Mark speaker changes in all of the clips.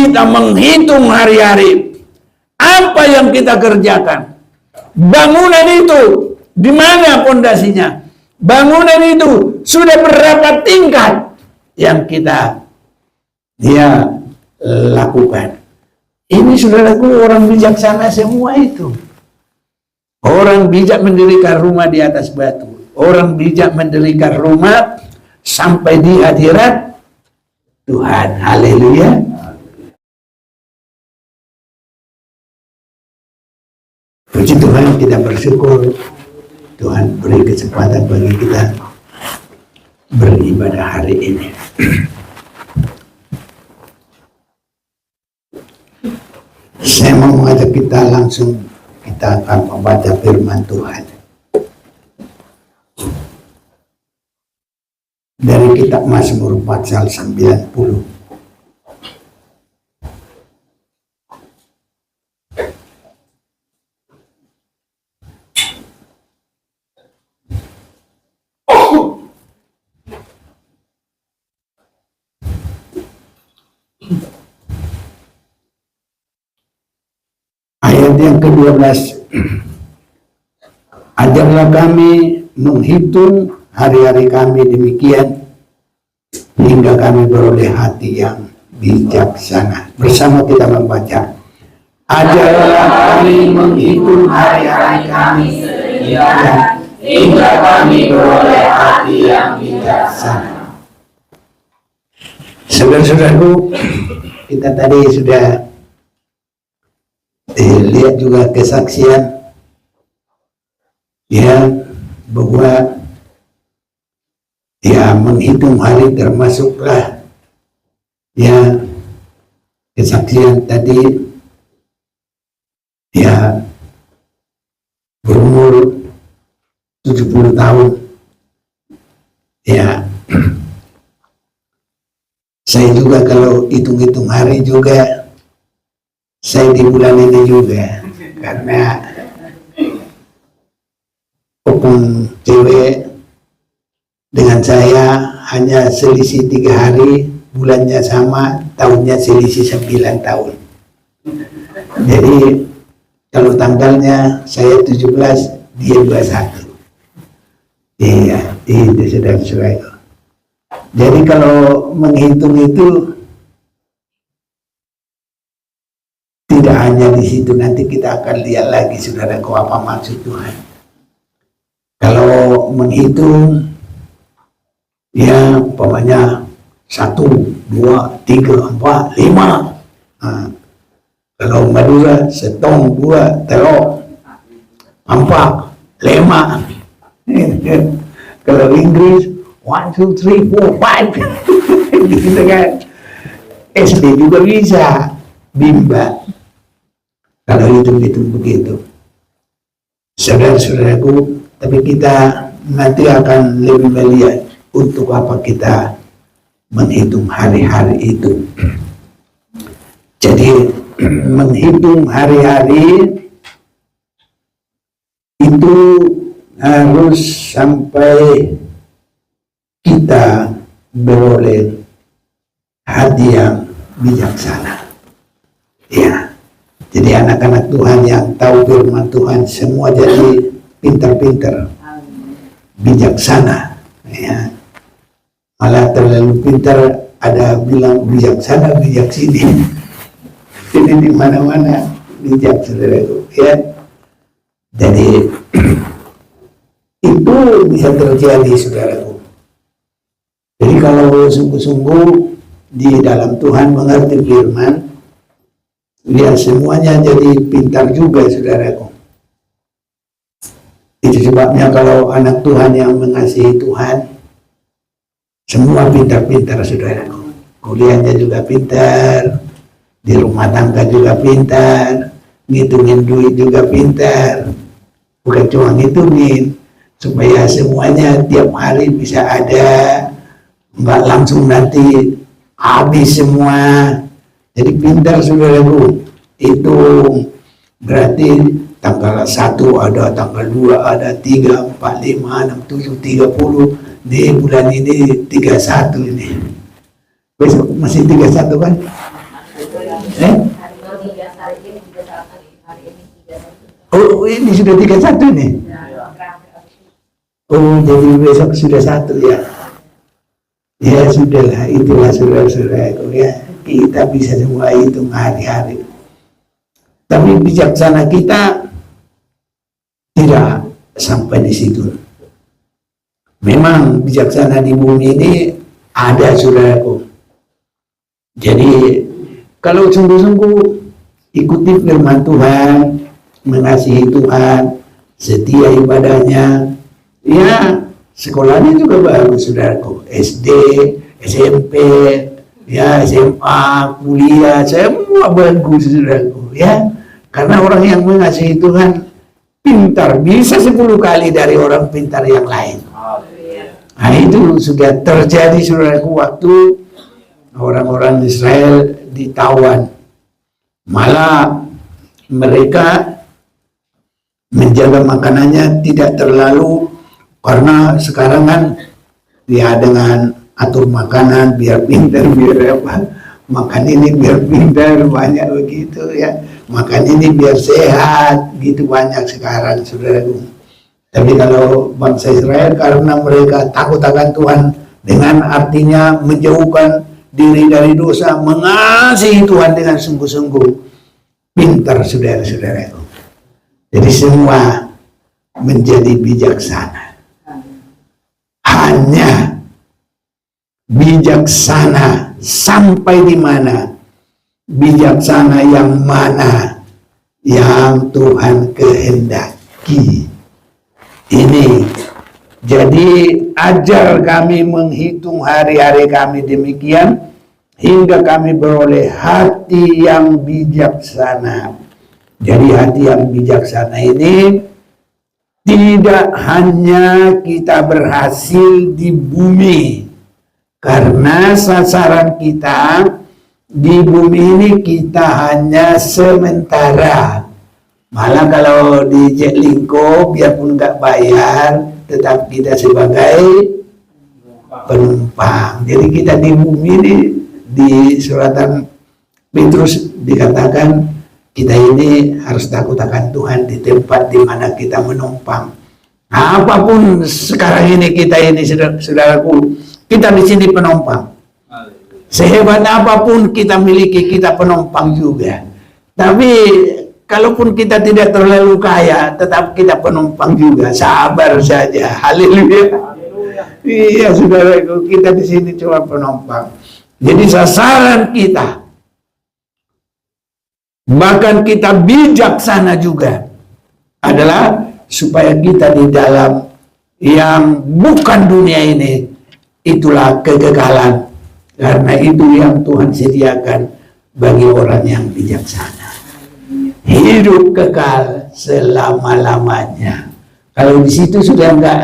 Speaker 1: kita menghitung hari-hari apa yang kita kerjakan. Bangunan itu di mana pondasinya? Bangunan itu sudah berapa tingkat yang kita lakukan. Ini saudaraku orang bijaksana semua itu. Orang bijak mendirikan rumah di atas batu. Orang bijak mendirikan rumah sampai di hadirat Tuhan. Haleluya. Puji Tuhan, kita bersyukur Tuhan beri kesempatan bagi kita beribadah hari ini. Saya mau mengajak kita langsung, kita akan membaca firman Tuhan dari kitab Mazmur pasal 90. Ayat yang ke-12, ajarlah kami menghitung hari-hari kami demikian, hingga kami beroleh hati yang bijaksana. Bersama kita membaca, ajarlah kami menghitung hari-hari kami demikian, hingga kami beroleh hati yang bijaksana. Saudara-saudaraku, kita tadi sudah lihat juga kesaksian bahwa menghitung hari termasuklah kesaksian tadi berumur 70 tahun. Saya juga kalau hitung-hitung hari juga saya di bulan ini juga, karena walaupun cewek dengan saya hanya selisih 3 hari, bulannya sama, tahunnya selisih 9 tahun. Jadi kalau tanggalnya saya 17, dia 21. Iya, itu saudara-saudara. Jadi kalau menghitung itu tidak hanya di situ, nanti kita akan lihat lagi saudaraku apa maksud Tuhan. Kalau menghitung umpamanya 1, 2, 3, 4, 5. Kalau Madura 1, 2, 3, 4, 5. Kalau Inggris 1, 2, 3, 4, 5. Gitu kan. SD juga bisa, Bimba. Kalau hitung-hitung begitu, saudara-saudaraku, tapi kita nanti akan lebih melihat untuk apa kita menghitung hari-hari itu. Jadi menghitung hari-hari itu harus sampai kita beroleh hati yang bijaksana. Jadi anak-anak Tuhan yang tahu firman Tuhan semua jadi pintar-pintar, bijaksana. Malah terlalu pintar, ada bilang bijaksana, bijaksini. Jadi di mana-mana bijak, saudaraku. Jadi itu bisa terjadi, saudaraku. Jadi kalau sungguh-sungguh di dalam Tuhan mengerti firman, dia semuanya jadi pintar juga, saudaraku. Itu sebabnya kalau anak Tuhan yang mengasihi Tuhan, semua pintar-pintar, saudaraku. Kuliahnya juga pintar, di rumah tangga juga pintar, ngitungin duit juga pintar. Bukan cuma ngitungin, supaya semuanya tiap hari bisa ada, nggak langsung nanti habis semua. Jadi pintar, saudaraku. Itu berarti tanggal 1 ada, tanggal 2 ada, 3, 4, 5, 6, 7, 30. Di bulan ini 31 ini. Besok masih 31 kan? Oh, ini sudah 31 nih. Oh, jadi besok sudah 1 ya. Ya sudahlah, itulah saudara-saudaraku ya. Kita bisa semua hitung hari-hari. Tapi bijaksana kita tidak sampai di situ. Memang bijaksana di bumi ini ada, saudaraku. Jadi kalau sungguh-sungguh ikuti firman Tuhan, mengasihi Tuhan, setia ibadahnya, ya sekolahnya juga bagus, saudaraku. SD, SMP, ya SMA, kuliah, semua bagus, saudaraku. Ya, karena orang yang mengasihi Tuhan pintar, bisa 10 kali dari orang pintar yang lain. Nah itu sudah terjadi, saudaraku, waktu orang-orang Israel ditawan. Malah mereka menjaga makanannya tidak terlalu, karena sekarang kan ya dengan atur makanan biar pintar, biar apa, makan ini biar pintar, banyak begitu ya, makan ini biar sehat, gitu banyak sekarang, saudaraku. Tapi kalau bangsa Israel, karena mereka takut akan Tuhan, dengan artinya menjauhkan diri dari dosa, mengasihi Tuhan dengan sungguh-sungguh, pintar, saudara-saudaraku. Jadi semua menjadi bijaksana. Hanya bijaksana sampai di mana? Bijaksana yang mana? Yang Tuhan kehendaki. Ini jadi ajar kami menghitung hari-hari kami demikian, hingga kami beroleh hati yang bijaksana. Jadi hati yang bijaksana ini tidak hanya kita berhasil di bumi, karena sasaran kita di bumi ini kita hanya sementara. Malah kalau di Jaklingko, biarpun nggak bayar, tetap kita sebagai penumpang. Jadi kita di bumi ini, di suratan Petrus dikatakan kita ini harus takut akan Tuhan di tempat di mana kita menumpang. Apapun sekarang ini kita ini, saudaraku, kita di sini penumpang. Sehebat apapun kita miliki, kita penumpang juga. Tapi kalaupun kita tidak terlalu kaya, tetap kita penumpang juga. Sabar saja. Haleluya. Iya, saudaraku, kita di sini cuma penumpang. Jadi sasaran kita, bahkan kita bijaksana juga, adalah supaya kita di dalam yang bukan dunia ini, itulah kekekalan. Karena itu yang Tuhan sediakan bagi orang yang bijaksana. Hidup kekal selama-lamanya. Kalau di situ sudah nggak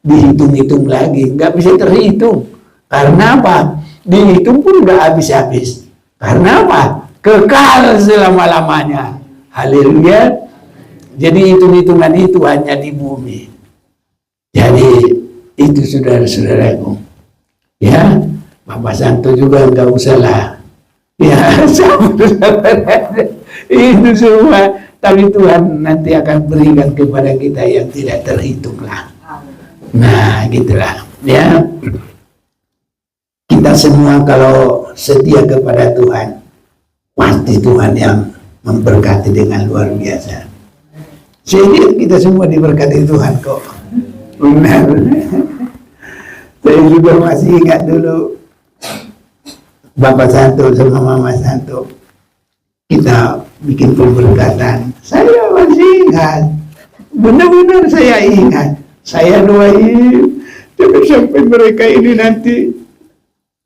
Speaker 1: dihitung-hitung lagi, nggak bisa terhitung. Karena apa? Dihitung pun nggak habis-habis. Karena apa? Kekal selama-lamanya. Haleluya. Jadi hitung-hitungan itu hanya di bumi. Jadi itu saudara-saudaraku. Ya, Bapak Santo juga nggak usah lah. Ya, itu semua. Tapi Tuhan nanti akan berikan kepada kita yang tidak terhitung lah. Nah, gitulah. Ya, kita semua kalau setia kepada Tuhan, pasti Tuhan yang memberkati dengan luar biasa. Jadi kita semua diberkati Tuhan kok. Benar. Saya juga masih ingat dulu Bapak Santo sama Mama Santo, kita bikin pemberkatan. Saya masih ingat, benar-benar saya ingat. Saya doain, tapi sampai mereka ini nanti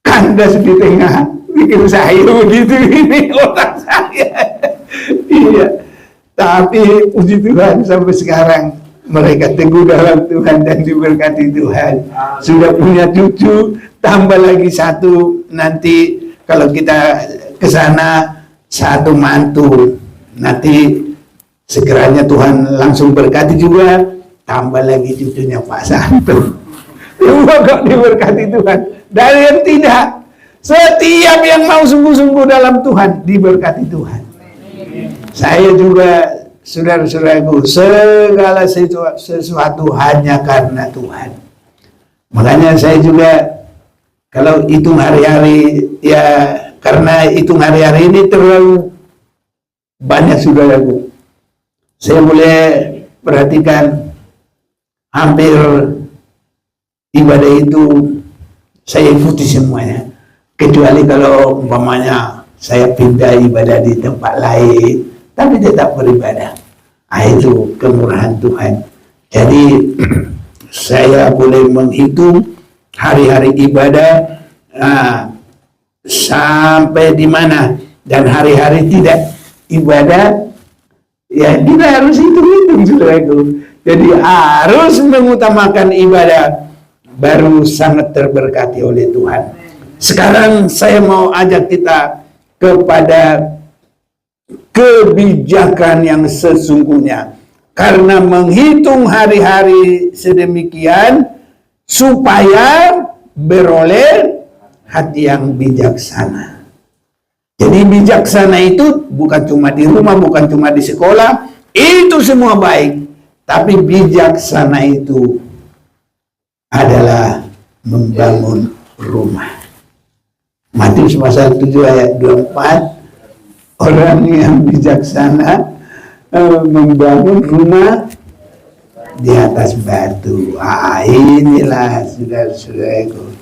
Speaker 1: kandas di tengah, bikin saya begitu ini otak saya. Iya, tapi puji Tuhan sampai sekarang mereka teguh dalam Tuhan dan diberkati Tuhan. Sudah punya cucu, tambah lagi satu, nanti kalau kita ke sana 1 mantu. Nanti sekiranya Tuhan langsung berkati juga, tambah lagi cucunya Pak Santo. Semua kok diberkati Tuhan. Dari yang tidak, Setiap yang mau sungguh-sungguh dalam Tuhan diberkati Tuhan. Saya juga, saudara-saudaraku, segala sesuatu hanya karena Tuhan. Makanya saya juga kalau hitung hari-hari, ya karena hitung hari-hari ini terlalu banyak, saudaraku. Saya boleh perhatikan hampir ibadah itu saya ikuti semuanya. Kecuali kalau umpamanya saya pindah ibadah di tempat lain, tapi tetap beribadah. Itu kemurahan Tuhan. Jadi saya boleh menghitung hari-hari ibadah sampai di mana, dan hari-hari tidak ibadah, ya kita harus hitung-hitung, saudaraku. Jadi harus mengutamakan ibadah, baru sangat terberkati oleh Tuhan. Sekarang saya mau ajak kita kepada kebijakan yang sesungguhnya, karena menghitung hari-hari sedemikian supaya beroleh hati yang bijaksana. Jadi bijaksana itu bukan cuma di rumah, bukan cuma di sekolah, itu semua baik. Tapi bijaksana itu adalah membangun rumah. Matius pasal 7 ayat 24, orang yang bijaksana membangun rumah di atas batu. Inilah saudara-saudaraku.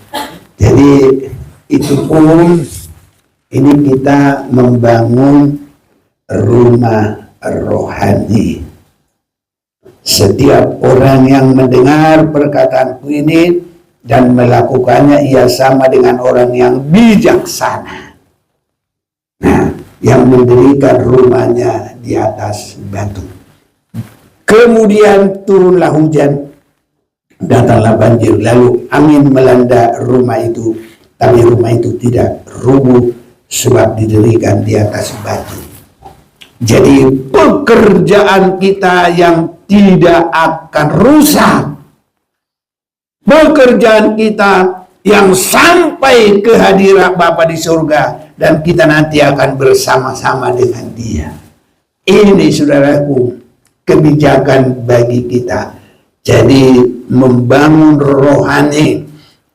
Speaker 1: Jadi itu pun ini kita membangun rumah rohani. Setiap orang yang mendengar perkataanku ini dan melakukannya, ia sama dengan orang yang bijaksana. Nah, yang mendirikan rumahnya di atas batu. Kemudian turunlah hujan, datanglah banjir, lalu angin melanda rumah itu, tapi rumah itu tidak rubuh sebab didirikan di atas batu. Jadi pekerjaan kita yang tidak akan rusak, pekerjaan kita yang sampai ke hadirat Bapa di surga, dan kita nanti akan bersama-sama dengan Dia. Ini, saudaraku, kebijakan bagi kita. Jadi membangun rohani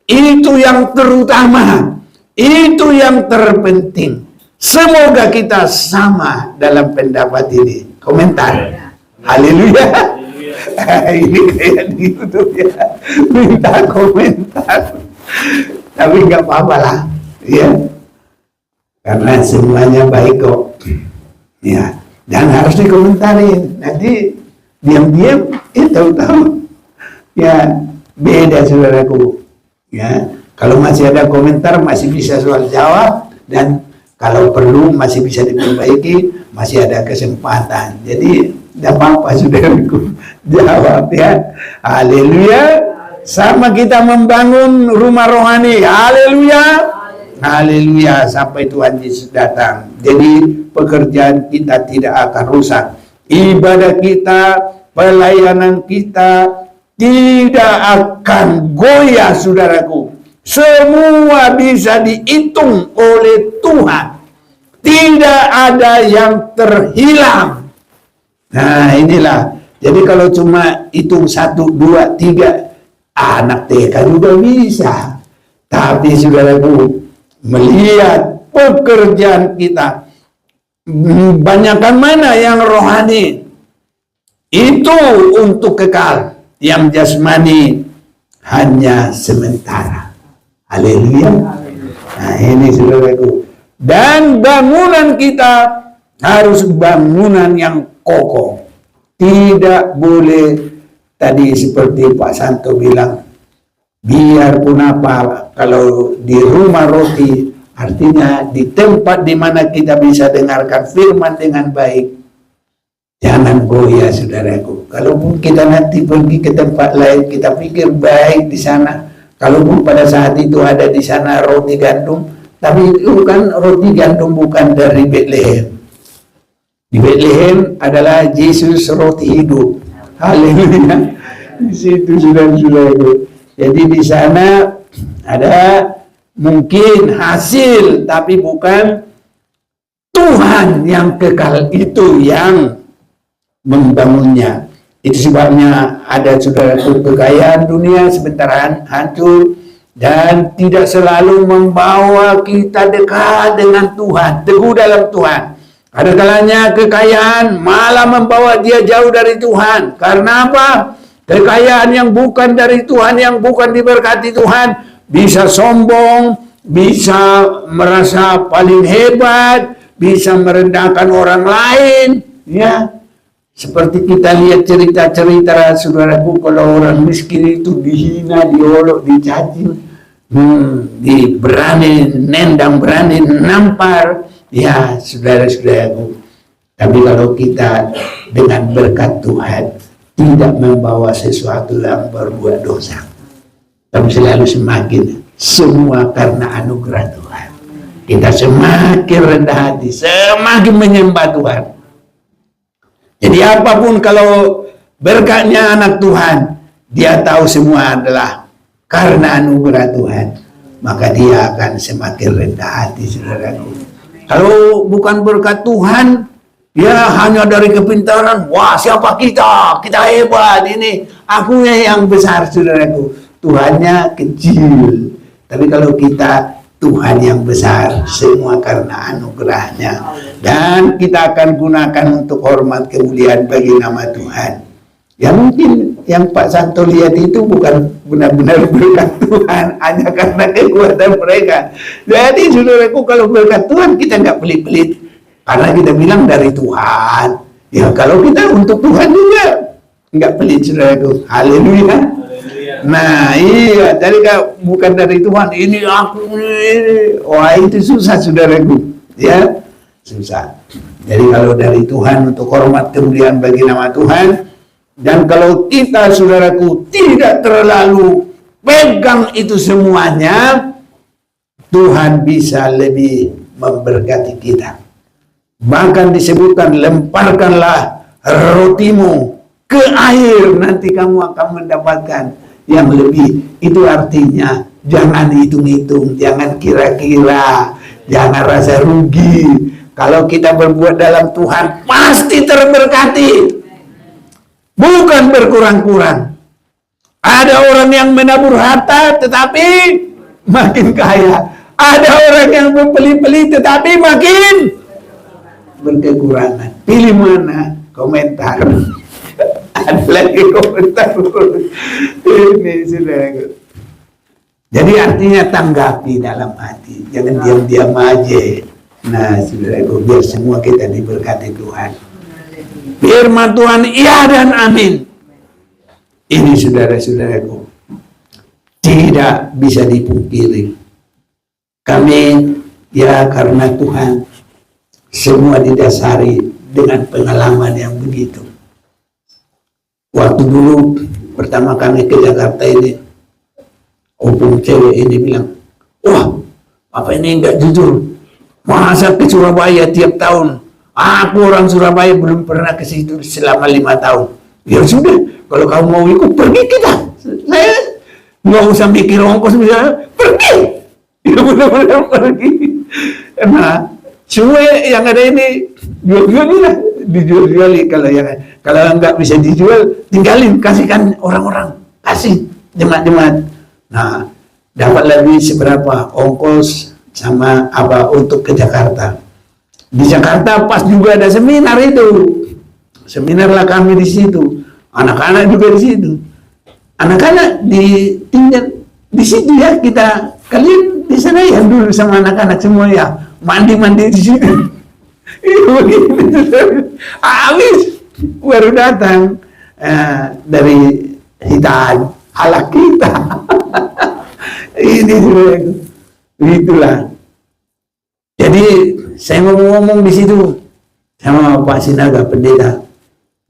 Speaker 1: itu yang terutama, itu yang terpenting. Semoga kita sama dalam pendapat ini. Komentar. Haleluya. Ini kayak di YouTube ya, minta komentar. Tapi nggak apa-apa lah, ya. Karena semuanya baik kok. Ya, dan harus dikomentarin. Nanti diam-diam tahu-tahu. Ya, beda, saudaraku. Ya, kalau masih ada komentar masih bisa soal jawab, dan kalau perlu masih bisa diperbaiki, masih ada kesempatan. Jadi tidak apa-apa, saudaraku, jawab ya. Haleluya. Sama kita membangun rumah rohani. Haleluya. Haleluya, sampai Tuhan Yesus datang. Jadi pekerjaan kita tidak akan rusak. Ibadah kita, pelayanan kita tidak akan goyah, saudaraku. Semua bisa dihitung oleh Tuhan. Tidak ada yang terhilang. Nah, inilah. Jadi kalau cuma hitung 1, 2, 3, anak TK juga bisa. Tapi saudaraku, melihat pekerjaan kita, banyakkan mana yang rohani, itu untuk kekal. Yang jasmani hanya sementara. Haleluya. Nah, ini saudaraku. Dan bangunan kita harus bangunan yang kokoh. Tidak boleh tadi seperti Pak Santo bilang, biarpun apa, kalau di rumah roti, artinya di tempat di mana kita bisa dengarkan firman dengan baik, jangan goyah, saudaraku. Kalaupun kita nanti pergi ke tempat lain, kita pikir baik di sana. Kalaupun pada saat itu ada di sana roti gandum, tapi itu kan roti gandum bukan dari Bethlehem. Di Bethlehem adalah Yesus roti hidup. Haleluya. Di situ, saudara-saudaraku. Jadi di sana ada mungkin hasil, tapi bukan Tuhan yang kekal itu yang membangunnya. Itu sebabnya ada saudaraku, kekayaan dunia sebentar hancur dan tidak selalu membawa kita dekat dengan Tuhan, teguh dalam Tuhan. Ada kalanya kekayaan malah membawa dia jauh dari Tuhan. Karena apa? Kekayaan yang bukan dari Tuhan, yang bukan diberkati Tuhan, bisa sombong, bisa merasa paling hebat, bisa merendahkan orang lain, ya. Seperti kita lihat cerita-cerita saudaraku, kalau orang miskin itu dihina, diolok, dicacing, berani nendang, berani nampar, ya saudara-saudaraku. Tapi kalau kita dengan berkat Tuhan tidak membawa sesuatu yang berbuat dosa, tapi selalu semakin semua karena anugerah Tuhan. Kita semakin rendah hati, semakin menyembah Tuhan. Jadi apapun kalau berkatnya anak Tuhan, dia tahu semua adalah karena anugerah Tuhan, maka dia akan semakin rendah hati, saudaraku. Kalau bukan berkat Tuhan, dia hanya dari kepintaran, wah siapa kita hebat, ini akunya yang besar, saudaraku. Tuhannya kecil. Tapi kalau kita, Tuhan yang besar, semua karena anugerahnya. Dan kita akan gunakan untuk hormat kemuliaan bagi nama Tuhan. Ya mungkin yang Pak Santo lihat itu bukan benar-benar berkat Tuhan, hanya karena kekuatan mereka. Jadi saudaraku, kalau berkat Tuhan kita nggak pelit-pelit, karena kita bilang dari Tuhan. Ya kalau kita untuk Tuhan juga nggak pelit, saudaraku. Haleluya. Nah iya, jadi bukan dari Tuhan, ini aku ini. Wah itu susah, saudaraku, ya susah. Jadi kalau dari Tuhan untuk hormat kemuliaan bagi nama Tuhan. Dan kalau kita, saudaraku, tidak terlalu pegang itu semuanya, Tuhan bisa lebih memberkati kita. Bahkan disebutkan, lemparkanlah rotimu ke air, nanti kamu akan mendapatkan yang lebih. Itu artinya jangan hitung-hitung, jangan kira-kira, jangan rasa rugi. Kalau kita berbuat dalam Tuhan pasti terberkati, bukan berkurang-kurang. Ada orang yang menabur harta tetapi makin kaya, ada orang yang membeli-beli tetapi makin berkekurangan. Pilih mana? Komentar. Ada lagi komentar ini, saudara. Jadi artinya tanggapi dalam hati, jangan diam-diam aja. Nah, saudaraku, biar semua kita diberkati Tuhan. Firman Tuhan iya dan amin. Ini saudara-saudaraku, tidak bisa dipungkiri. Kami ya karena Tuhan semua didasari dengan pengalaman yang begitu. Waktu dulu pertama kami ke Jakarta ini, opung cewek ini bilang, wah apa ini enggak jujur, masa ke Surabaya tiap tahun. Aku orang Surabaya belum pernah ke situ selama 5 tahun. Ya sudah, kalau kamu mau ikut pergi kita. Saya nggak usah mikir ongkos, misalnya pergi. Ya benar-benar pergi. Nah, semua yang ada ini jual-jual lah, dijual-juali. Kalau nggak bisa dijual, tinggalin, kasihkan orang-orang, kasih jemaat-jemaat. Nah, dapat lebih seberapa ongkos sama apa untuk ke Jakarta. Di Jakarta pas juga ada seminar itu. Seminar lah kami di situ. Anak-anak juga di situ. Anak-anak tinggal di situ ya, kita kalian di sana ya dulu sama anak-anak semua ya. Mandi-mandi di situ. Habis baru datang dari hitaan ala kita. Ini itulah. Jadi saya ngomong di situ sama Pak Sinaga pendeta.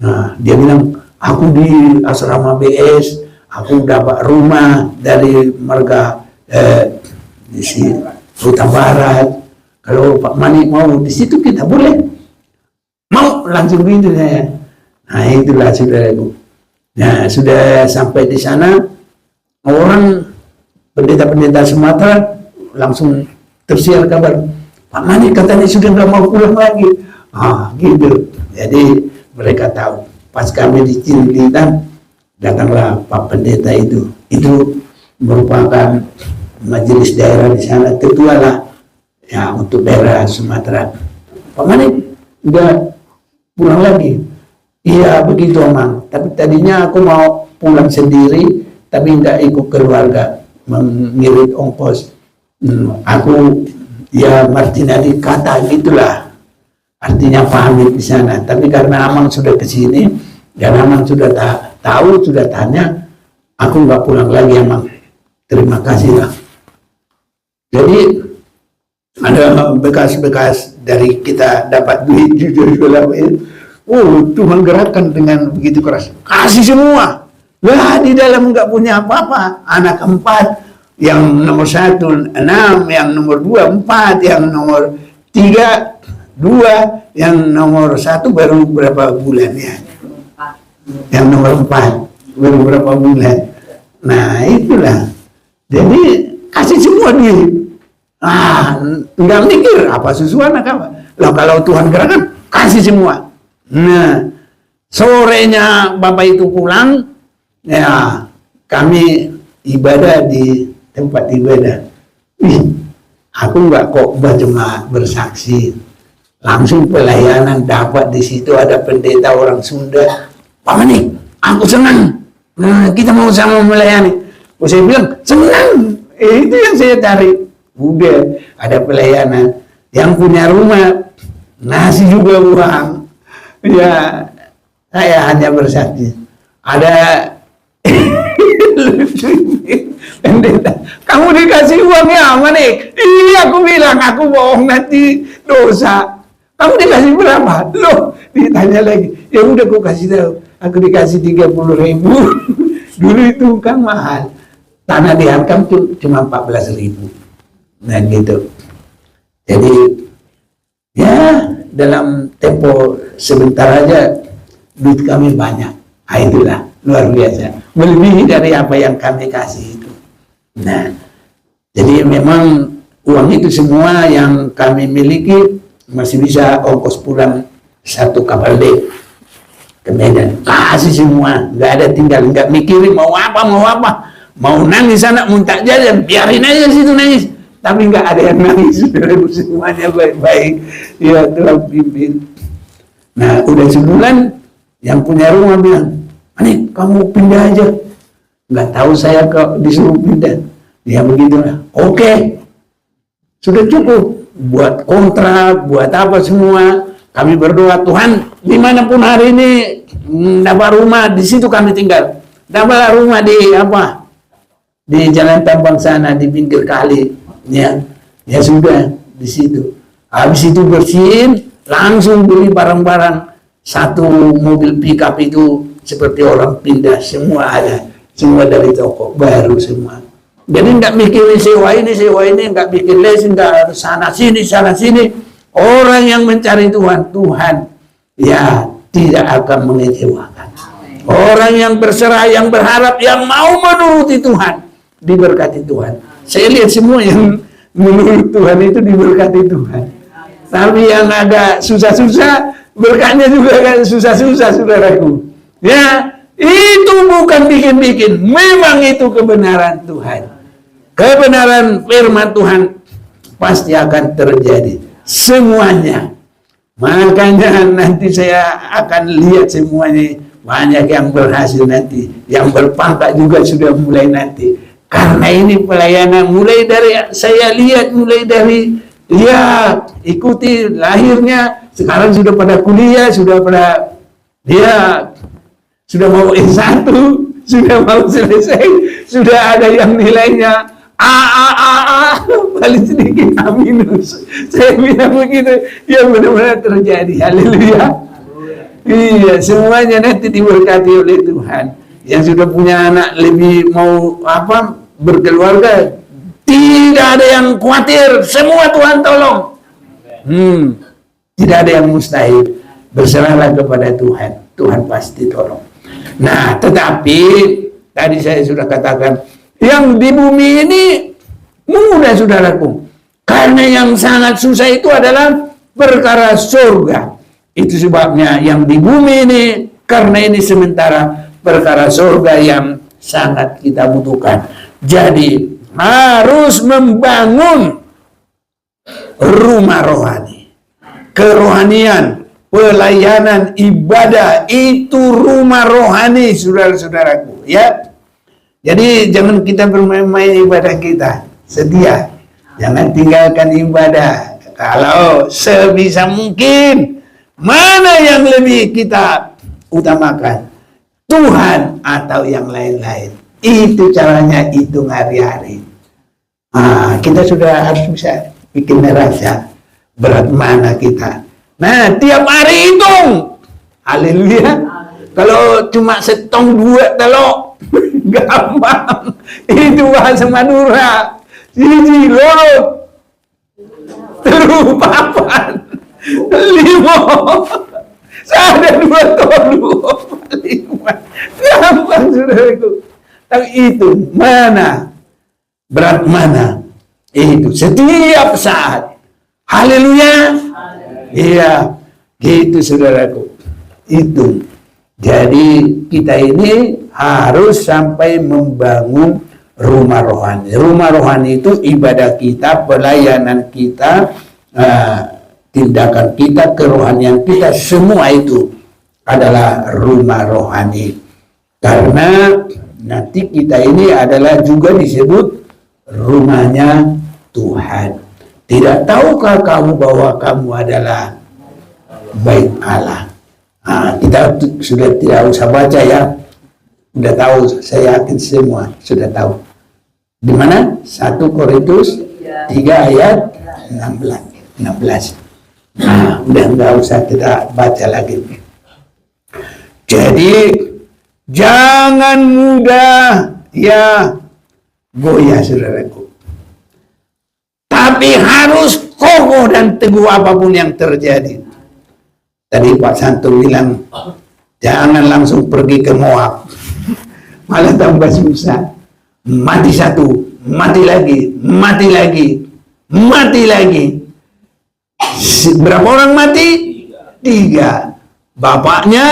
Speaker 1: Nah, dia bilang, aku di asrama BS, aku dapat rumah dari marga di Huta Barat. Kalau Pak Mani mau di situ kita boleh. Mau langsung gitu saya. Nah, itulah saudaraku. Nah, sudah sampai di sana, orang pendeta-pendeta Sumatera langsung tersiar kabar, Pak Manik katanya sudah nggak mau pulang lagi. Gitu. Jadi mereka tahu. Pas kami di Cililitan, datanglah Pak Pendeta itu. Itu merupakan majelis daerah di sana, ketua lah ya untuk daerah Sumatera. Pak Manik udah pulang lagi. Iya begitu Omang. Tapi tadinya aku mau pulang sendiri, tapi nggak ikut keluarga, mengirit ongkos. Aku ya Martinelli kata gitulah, artinya pamit di sana. Tapi karena Amang sudah kesini dan Amang sudah tahu, sudah tanya, aku nggak pulang lagi Amang. Terima kasih lah. Jadi ada bekas-bekas dari kita dapat duit jujur Tuhan gerakkan dengan begitu keras, kasih semua. Lah di dalam nggak punya apa-apa. Anak 4, yang nomor 1 6, yang nomor 2 4, yang nomor 3 2, yang nomor 1 baru berapa bulan ya. Yang nomor 4 baru berapa bulan. Nah itulah. Jadi kasih semua dia. Nggak mikir apa susu anak apa. Lah kalau Tuhan gerakkan kasih semua. Nah sorenya Bapak itu pulang, ya kami ibadah di tempat ibadah. Aku nggak kok cuma bersaksi, langsung pelayanan dapat di situ ada pendeta orang Sunda. Pak Manik, aku senang. Nah kita mau sama melayani. Saya bilang senang. Itu yang saya cari. Udah ada pelayanan. Yang punya rumah ngasih juga uang. Ya saya hanya bersaksi. Ada kamu dikasih uang ya Manik? Iya aku bilang aku bohong nanti dosa. Kamu dikasih berapa? Loh ditanya lagi. Ya udah aku kasih tahu. Aku dikasih 30.000. Dulu itu kan mahal. Tanah di Harkam tuh cuma 14.000. Nah gitu. Jadi ya dalam tempo sebentar aja duit kami banyak. Itulah luar biasa, melebihi dari apa yang kami kasih itu. Nah jadi memang uang itu semua yang kami miliki masih bisa ongkos pulang 1 kapal dek ke Medan. Kasih semua, nggak ada tinggal, nggak mikirin mau apa, mau nangis anak muntah jajan, biarin aja situ nangis. Tapi nggak ada yang nangis, semuanya baik-baik. Ya Tuhan pimpin. Nah udah sebulan, yang punya rumah bilang, Manik kamu pindah aja. Nggak tahu saya disuruh pindah. Ya begitulah. Oke, sudah cukup buat kontrak, buat apa semua. Kami berdoa Tuhan, dimanapun hari ini dapat rumah, di situ kami tinggal. Dapat rumah di Jalan Tambang sana, di pinggir kali. Ya sudah di situ. Habis itu bersihin, langsung beli barang-barang. 1 mobil pickup itu seperti orang pindah, semua ada, semua dari toko baru semua. Jadi nggak mikirin sewa ini, nggak mikir les, nggak sana sini. Orang yang mencari Tuhan ya tidak akan mengecewakan. Orang yang berserah, yang berharap, yang mau menuruti Tuhan, diberkati Tuhan. Saya lihat semua yang menurut Tuhan itu diberkati Tuhan. Tapi yang agak susah-susah, berkatnya juga kan susah-susah, saudaraku. Ya, itu bukan bikin-bikin. Memang itu kebenaran Tuhan. Kebenaran firman Tuhan pasti akan terjadi. Semuanya. Makanya nanti saya akan lihat semuanya. Banyak yang berhasil nanti. Yang berpangkat juga sudah mulai nanti. Karena ini pelayanan mulai dari, saya lihat mulai dari, ya ikuti lahirnya. Sekarang sudah pada kuliah, sudah pada, sudah mau S1, sudah mau selesai, sudah ada yang nilainya A, paling sedikit A minus. Saya bilang begitu, ya benar-benar terjadi. Haleluya. Iya, semuanya nanti diberkati oleh Tuhan. Yang sudah punya anak lebih mau berkeluarga, tidak ada yang khawatir, semua Tuhan tolong. Tidak ada yang mustahil. Berserahlah kepada Tuhan, Tuhan pasti tolong. Nah, tetapi tadi saya sudah katakan, yang di bumi ini Mudah saudaraku. Karena yang sangat susah itu adalah perkara surga. Itu sebabnya yang di bumi ini, karena ini sementara, perkara surga yang sangat kita butuhkan. Jadi harus membangun rumah rohani. Kerohanian, pelayanan, ibadah, itu rumah rohani, saudara-saudaraku, ya. Jadi jangan kita bermain-main ibadah kita. Setia. Jangan tinggalkan ibadah. Kalau sebisa mungkin, mana yang lebih kita utamakan? Tuhan atau yang lain-lain. Itu caranya, hitung hari-hari. Kita sudah harus bisa bikin neraca berat mana kita. Nah, tiap hari hitung. Haleluya. Kalau cuma setong dua telok, gampang. Itu bahasa Madura. Siji loro telu papat lima. Ada 2 tolu 5. Gampang saudaraku. Tapi itu mana? Berat mana? Itu setiap saat. Haleluya. Iya, gitu saudaraku. Itu. Jadi kita ini harus sampai membangun rumah rohani. Rumah rohani itu ibadah kita, pelayanan kita, tindakan kita, kerohanian kita, semua itu adalah rumah rohani. Karena nanti kita ini adalah juga disebut rumahnya Tuhan. Tidak tahukah kamu bahwa kamu adalah bait Allah? Kita sudah tidak usah baca ya. Sudah tahu, saya yakin semua sudah tahu. Di mana? 1 Korintus 3 ayat 16. Udah nggak usah kita baca lagi. Jadi jangan mudah ya goyah saudaraku. Tapi harus kokoh dan teguh apapun yang terjadi. Tadi Pak Santo bilang, jangan langsung pergi ke Moab. Malah tambah susah. Mati satu, mati lagi, mati lagi, mati lagi. Berapa orang mati? 3. Bapaknya,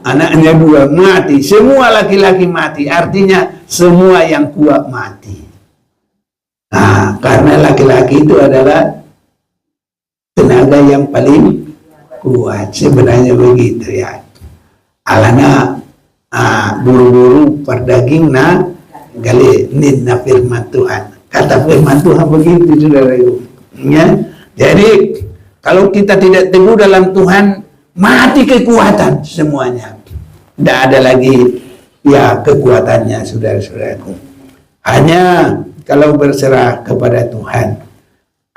Speaker 1: anaknya 2 mati. Semua laki-laki mati. Artinya semua yang kuat mati. Karena laki-laki itu adalah tenaga yang paling kuat. Sebenarnya begitu ya. Alana buru-buru perdaging gali ninna firman Tuhan. Kata firman Tuhan begitu saudara-saudara. Ya. Jadi kalau kita tidak teguh dalam Tuhan, mati kekuatan semuanya. Tidak ada lagi ya kekuatannya saudara-saudaraku. Hanya kalau berserah kepada Tuhan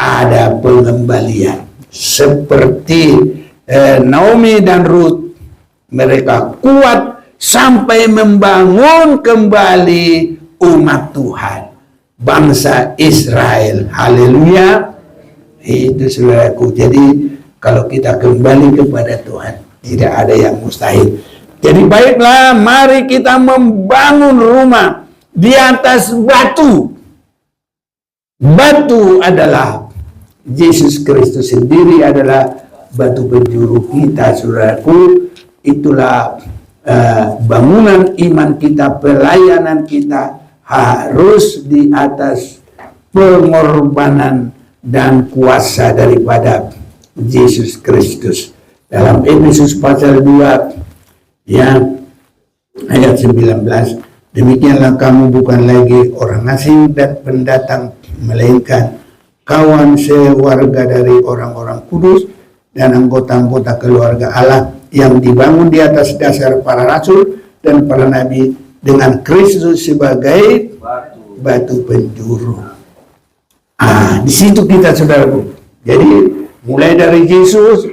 Speaker 1: ada pengembalian. Seperti Naomi dan Ruth, mereka kuat sampai membangun kembali umat Tuhan, bangsa Israel. Haleluya. Itu saudaraku. Jadi kalau kita kembali kepada Tuhan, tidak ada yang mustahil. Jadi baiklah, mari kita membangun rumah di atas batu. Batu adalah Yesus Kristus sendiri, adalah batu penjuru kita saudaraku. Itulah bangunan iman kita, pelayanan kita harus di atas pengorbanan dan kuasa daripada Yesus Kristus. Dalam Efesus pasal 2 ya ayat 19, demikianlah kamu bukan lagi orang asing dan pendatang, melainkan kawan sewarga dari orang-orang kudus dan anggota-anggota keluarga Allah yang dibangun di atas dasar para rasul dan para nabi dengan Kristus sebagai batu penjuru. Di situ kita saudaraku. Jadi mulai dari Yesus,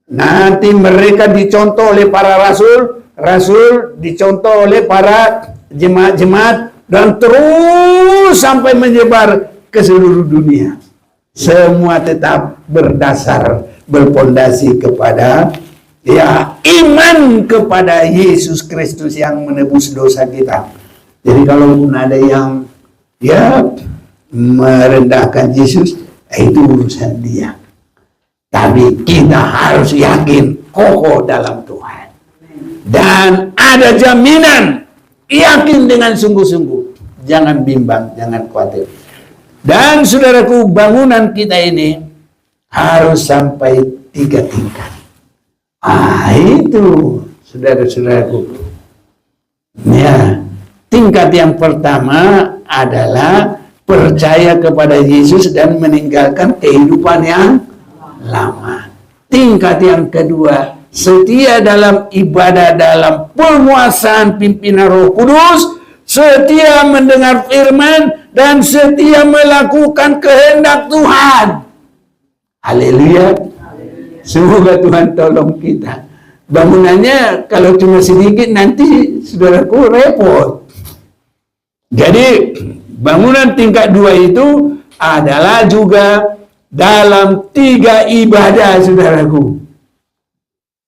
Speaker 1: nanti mereka dicontoh oleh para rasul, rasul dicontoh oleh para jemaat-jemaat, dan terus sampai menyebar ke seluruh dunia. Semua tetap berdasar, berpondasi kepada ya iman kepada Yesus Kristus yang menebus dosa kita. Jadi kalau pun ada yang ya merendahkan Yesus, itu urusan dia. Tapi kita harus yakin kokoh dalam Tuhan. Dan ada jaminan, yakin dengan sungguh-sungguh. Jangan bimbang, jangan khawatir. Dan saudaraku, bangunan kita ini harus sampai 3 tingkat. Itu saudara-saudaraku. Ya, tingkat yang pertama adalah percaya kepada Yesus dan meninggalkan kehidupan yang lama. Tingkat yang kedua, setia dalam ibadah dalam penguasaan pimpinan Roh Kudus, setia mendengar firman, dan setia melakukan kehendak Tuhan. Haleluya. Semoga Tuhan tolong kita. Bangunannya kalau cuma sedikit nanti saudaraku repot. Jadi bangunan tingkat 2 itu adalah juga dalam 3 ibadah saudaraku.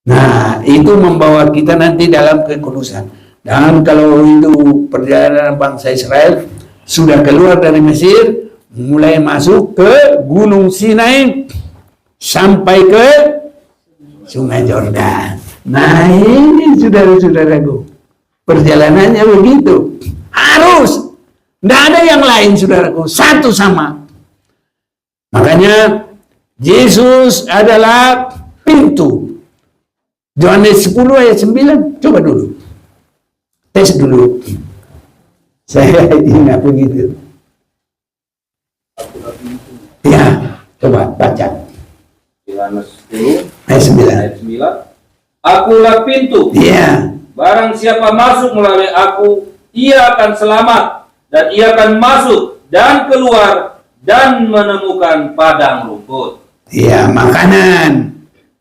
Speaker 1: Nah, itu membawa kita nanti dalam kekudusan. Dan kalau itu perjalanan bangsa Israel sudah keluar dari Mesir, mulai masuk ke Gunung Sinai sampai ke Sungai Yordan. Nah, ini saudara-saudaraku, perjalanannya begitu. Harus, tidak ada yang lain saudaraku, satu sama. Makanya Yesus adalah pintu. Yohanes 10 ayat 9, coba dulu. Tes dulu. Saya ingat begitu. Ya, coba baca.
Speaker 2: Yohanes 10
Speaker 1: ayat
Speaker 2: 9. Akulah pintu.
Speaker 1: Iya.
Speaker 2: Barang siapa masuk melalui aku, ia akan selamat, dan ia akan masuk dan keluar dan menemukan padang rumput.
Speaker 1: Iya, makanan.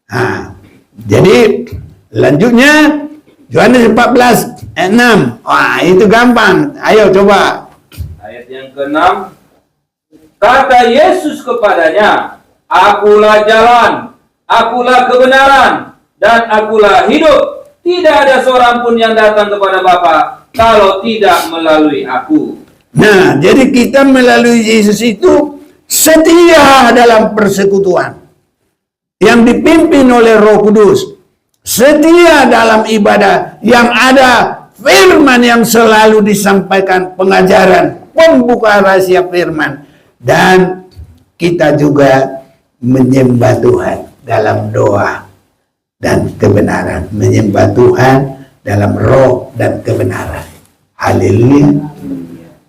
Speaker 1: Nah, jadi lanjutnya Yohanes 14 ayat 6. Wah, itu gampang. Ayo coba.
Speaker 2: Ayat yang ke-6. Kata Yesus kepadanya, akulah jalan, akulah kebenaran, dan akulah hidup. Tidak ada seorang pun yang datang kepada Bapa kalau tidak melalui aku.
Speaker 1: Nah, jadi kita melalui Yesus itu setia dalam persekutuan yang dipimpin oleh Roh Kudus. Setia dalam ibadah yang ada firman yang selalu disampaikan, pengajaran, pembuka rahasia firman. Dan kita juga menyembah Tuhan dalam doa dan kebenaran, menyembah Tuhan dalam roh dan kebenaran. Haleluya.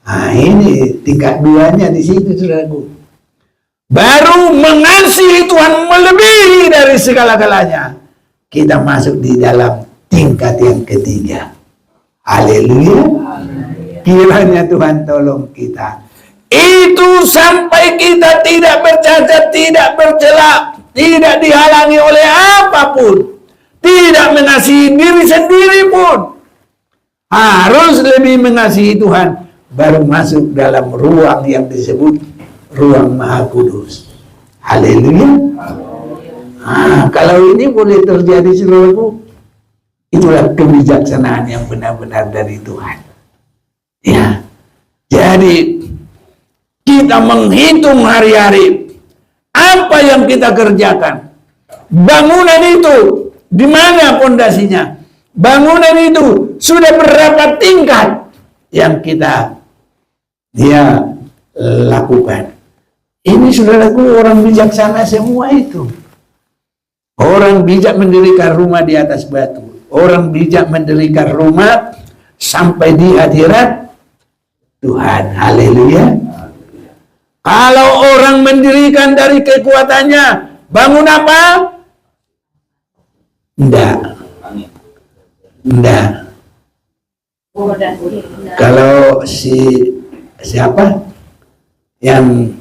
Speaker 1: Nah, ini tingkat 2-nya di situ, saudaraku. Baru mengasihi Tuhan melebihi dari segala-galanya, kita masuk di dalam tingkat yang ketiga. Haleluya. Kiranya Tuhan tolong kita. Itu sampai kita tidak bercacat, tidak bercela, tidak dihalangi oleh apapun, tidak mengasihi diri sendiri pun. Harus lebih mengasihi Tuhan, baru masuk dalam ruang yang disebut ruang Maha Kudus. Haleluya. Kalau ini boleh terjadi, saudaraku, itulah kebijaksanaan yang benar-benar dari Tuhan. Ya, jadi kita menghitung hari-hari apa yang kita kerjakan. Bangunan itu di mana pondasinya? Bangunan itu sudah berapa tingkat yang kita lakukan. Ini saudaraku, orang bijaksana semua itu. Orang bijak mendirikan rumah di atas batu. Orang bijak mendirikan rumah sampai di hadirat Tuhan. Haleluya. Kalau orang mendirikan dari kekuatannya, bangun apa? Enggak. Kalau siapa yang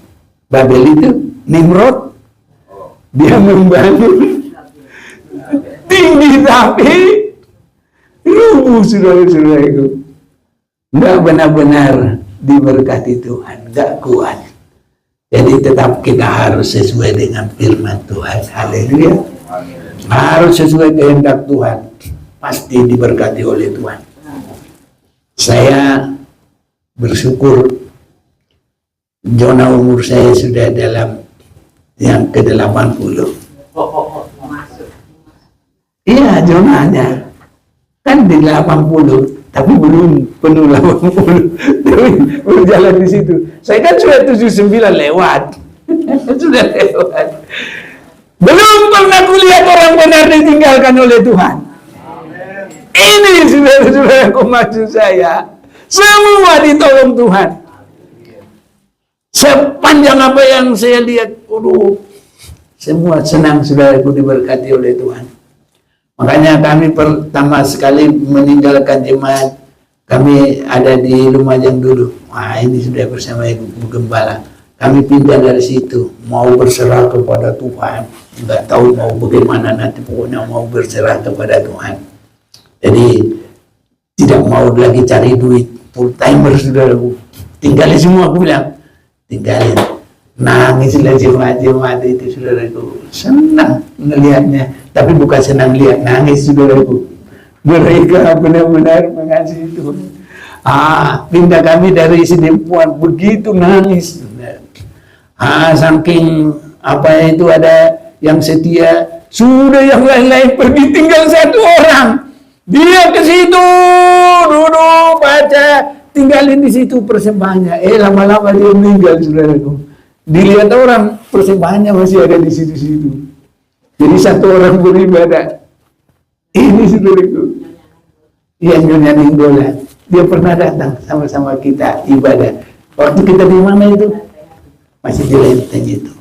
Speaker 1: Babel itu, Nimrod, dia membangun tinggi tapi rubuh, saudara-saudara itu. Enggak benar-benar diberkati Tuhan, enggak kuat. Jadi tetap kita harus sesuai dengan firman Tuhan. Haleluya. Harus sesuai kehendak Tuhan. Pasti diberkati oleh Tuhan. Saya bersyukur Zona umur saya sudah dalam yang ke-80. Iya, zonanya. Kan di 80, tapi belum penuh 80. Tapi berjalan di situ. Saya kan sudah 79 lewat. Sudah lewat. Belum pernah kulihat orang benar ditinggalkan oleh Tuhan. Ini saudara-saudaraku maksud saya. Semua ditolong Tuhan. Sepanjang apa yang saya lihat, semua senang saudaraku diberkati oleh Tuhan. Makanya kami pertama sekali meninggalkan jemaat, kami ada di Lumajang dulu. Wah, ini sudah bersama Ibu Gembala. Kami pindah dari situ, mau berserah kepada Tuhan. Nggak tahu mau bagaimana nanti, pokoknya mau berserah kepada Tuhan. Jadi tidak mau lagi cari duit, full timer saudaraku. Tinggalin semua, aku bilang. Tinggalin. Nangislah jemaat-jemaat itu saudaraku. Senang melihatnya, tapi bukan senang lihat, nangis saudaraku. Mereka benar-benar mengasihi Tuhan. Pindah kami dari Sidempuan, begitu nangis. Saking apa itu ada yang setia, sudah yang lain-lain pergi, tinggal satu orang. Dia ke situ duduk baca, tinggalin di situ persembahannya. Lama-lama dia meninggal saudaraku. Dilihat orang, persembahannya masih ada di situ-situ. Jadi satu orang beribadah. Ini saudaraku, yang Nyonya Ninggola, dia pernah datang sama-sama kita ibadah. Waktu kita di mana itu? Masih di Lenteng itu.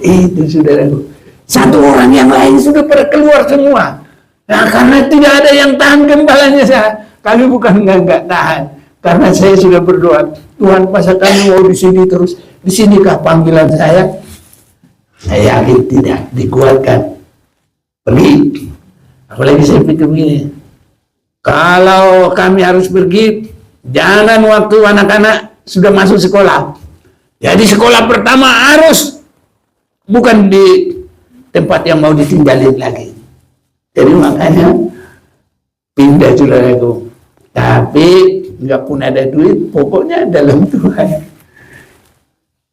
Speaker 1: Itu saudaraku. Satu orang, yang lain sudah pada keluar semua. Nah, karena tidak ada yang tahan gembalanya saya. Kami bukan nggak tahan. Karena saya sudah berdoa, Tuhan masa kami mau di sini terus? Di sinikah panggilan saya? Saya yakin tidak, dikuatkan. Pergi. Apalagi saya pikir begini, kalau kami harus pergi, jangan waktu anak-anak sudah masuk sekolah. Jadi sekolah pertama harus, bukan di tempat yang mau ditinggalin lagi. Jadi makanya pindah saudaraku. Tapi nggak pun ada duit, pokoknya dalam Tuhan.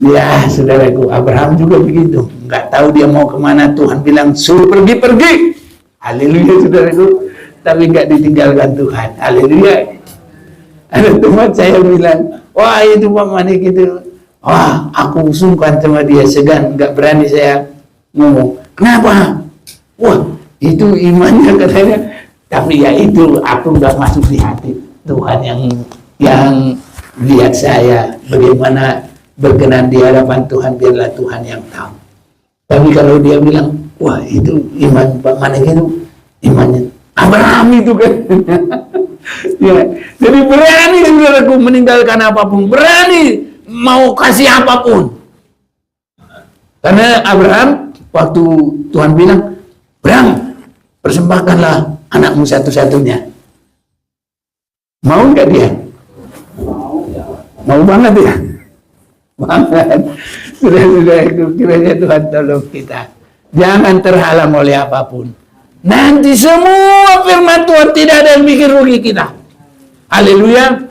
Speaker 1: Ya saudaraku, Abraham juga begitu. Nggak tahu dia mau kemana, Tuhan bilang suruh pergi. Haleluya saudaraku. Tapi nggak ditinggalkan Tuhan. Haleluya. Ada teman saya bilang, wah itu Pak Manik itu, wah aku sungkan sama dia, segan, nggak berani saya ngomong. Kenapa? Wah itu imannya katanya. Tapi ya itu, aku nggak masuk di hati. Tuhan yang lihat saya bagaimana berkenan di hadapan Tuhan, biarlah Tuhan yang tahu. Tapi kalau dia bilang, wah itu iman Pak Manik itu, imannya Abraham itu kan. Ya, jadi berani saudaraku meninggalkan apapun, berani mau kasih apapun. Karena Abraham waktu Tuhan bilang, Abraham, persembahkanlah anakmu satu-satunya. Mau nggak dia? Mau banget ya? Banget. Sudah itu kiranya Tuhan tolong kita. Jangan terhalang oleh apapun. Nanti semua firman Tuhan tidak ada yang bikin rugi kita. Haleluya.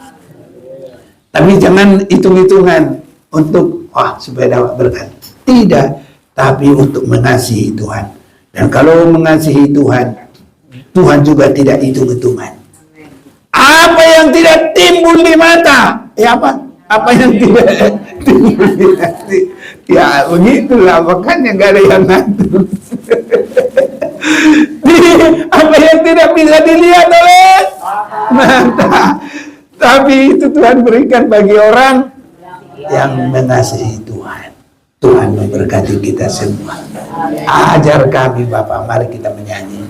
Speaker 1: Tapi jangan hitung-hitungan untuk supaya dapat berkat. Tidak, tapi untuk mengasihi Tuhan. Dan kalau mengasihi Tuhan, Tuhan juga tidak hitung-hitungan. Apa yang tidak timbul di mata, apa yang tidak timbul di hati, ya begitulah, makanya nggak ada yang ngatur. Apa yang tidak bisa dilihat oleh mata, tapi itu Tuhan berikan bagi orang yang mengasihi Tuhan. Tuhan memberkati kita semua. Ajar kami Bapak, mari kita menyanyi.